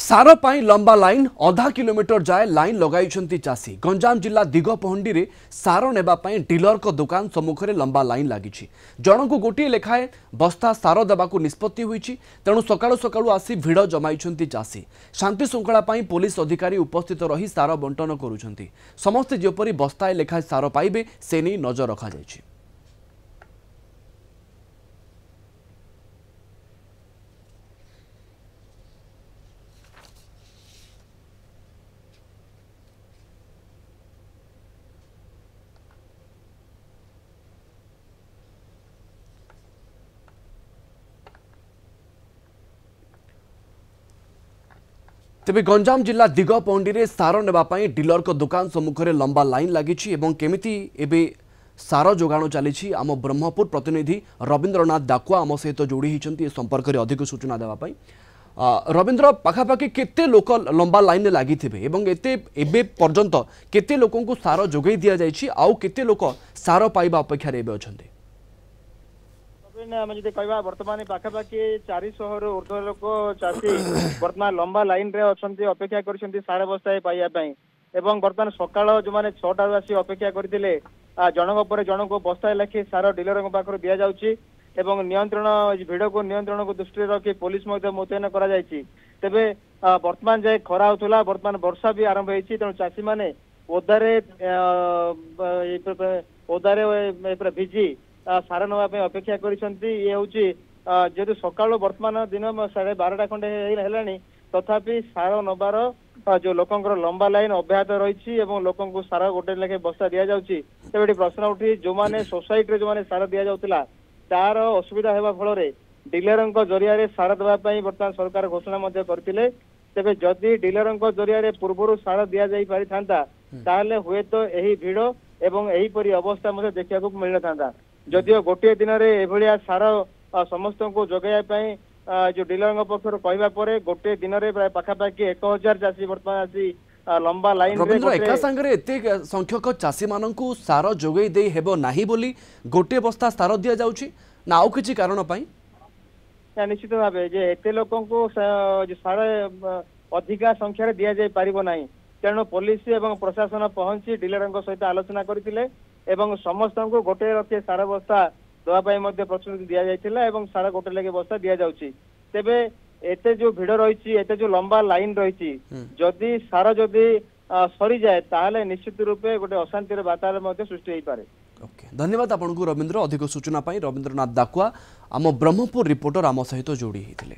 सार पाई लंबा लाइन आधा किलोमीटर जाए लाइन लगाई चाषी। गंजाम जिला दिगपहंडी में सार नेबाई डीलर को दुकान सम्मुख में लंबा लाइन लगी। जन को गोटे लेखाए बस्ता सार देवा निष्पत्ति होईछि। तेणु सकाळु सकाळु आसी भिड़ जमाई चाषी। शांति श्रृंखला पुलिस अधिकारी उपस्थित रही सार बंटन करुछंती। समस्ते जेपरी बस्ताए लेखाए सार पाइबे से नहीं नजर रखा जायछि। तेबे गंजाम जिला दिगपहंडी में सार नेबाई डीलर को दुकान सम्मुख में लंबा लाइन लगी। केमिति एबे सार जोगाण चली आम ब्रह्मपुर प्रतिनिधि रवींद्रनाथ डाकुआ आम सहित जोड़ी होती संपर्क में अधिक सूचना देवाई। रवींद्र पाखापाखि केते लोक लंबा लाइन में लगी एबे पर्यंत केते लोकों को सार जोगई दि जाइछि आउ केते लोक सार पाइबा अपेक्षा रे अछंती? आम जी कह बर्तमान पाखापाखि 400 रु ऊर्ध्व लोक चाषी बर्तमान लंबा लाइन रे अछंती अपेक्षा करछंती सार बस्ताए पाइबा पई। एवं बर्तमान सकाळ जो माने 6टा आसी अपेक्षा करथिले जनक पर जनक बस्ताए लेखि सार डीलर पाखर दिया जाउची। एवं नियंत्रण भिड़ को नियंत्रण को दृष्टि रखी पुलिस मुतयन करा जायछि। तेबे बर्तमान जाए खरा होतला बर्तमान वर्षा भी आरंभ होईछि। तेणु चाषी माने ओदारे भिजी सार नवा अपेक्षा करिसंती। ये होची जेतु सकाळ बर्तमान दिन 12:30 खंडे हेलानी तथापि सार नबार जो लोकंकर लंबा लाइन अब्याहत रही एवं लोकंकु सार गोटे लेखे बस्ता दिया जाउची। तेबे प्रश्न उठी जो माने सोसाइटी रे जो माने सार दिया जाउतला तार असुविधा हेबा फल रे डीलरंक जरिया रे सार देबा पई वर्तमान सरकार घोषणा मध्ये करथिले। तेबे जदि डीलरंक जरिया रे पूर्वरु सार दिया जाई पारि थांता ताले हुए तो एही भिड़ एवं एही परि अवस्था मध्ये देखिया को मिलना थांता। जदियो गोटे दिन में एभलिया सार समस्त को जोगाई जो डीलर पक्षर कहवा पर गोटे दिन में प्राय पाखापाखि 1000 चाषी बर्तमान आसी लंबा लाइन एका संगे एते संख्यक चाषी मानकु सार जोगई दे हेबो नाही बोली गोटे बस्ता सार दिया जाउची ना आउ किछि कारण पई? निश्चित भाव जे एते लोकन को सार अधिका संख्यार दिया जाय पारिबो नाही। तेणु पुलिस एवं प्रशासन पहुंची डीलर सहित आलोचना करथिले एवं समस्त को गोटे रखे सार बस्ता देवाई प्रतिश्रुति दि जाइथिला एवं सार गोटे लगे बस्ता दि जाउची। तेबे एते जो भिड़ रही एते जो लंबा लाइन रही जदि सार जदि सरी जाए ताहले निश्चित रूपे गोटे अशांतिर वातावरण सृष्टि हो पारे। धन्यवाद आपको रवींद्र। अधिक सूचना रवींद्रनाथ डाकुआ आम ब्रह्मपुर रिपोर्टर आम सहित जोड़ी होते।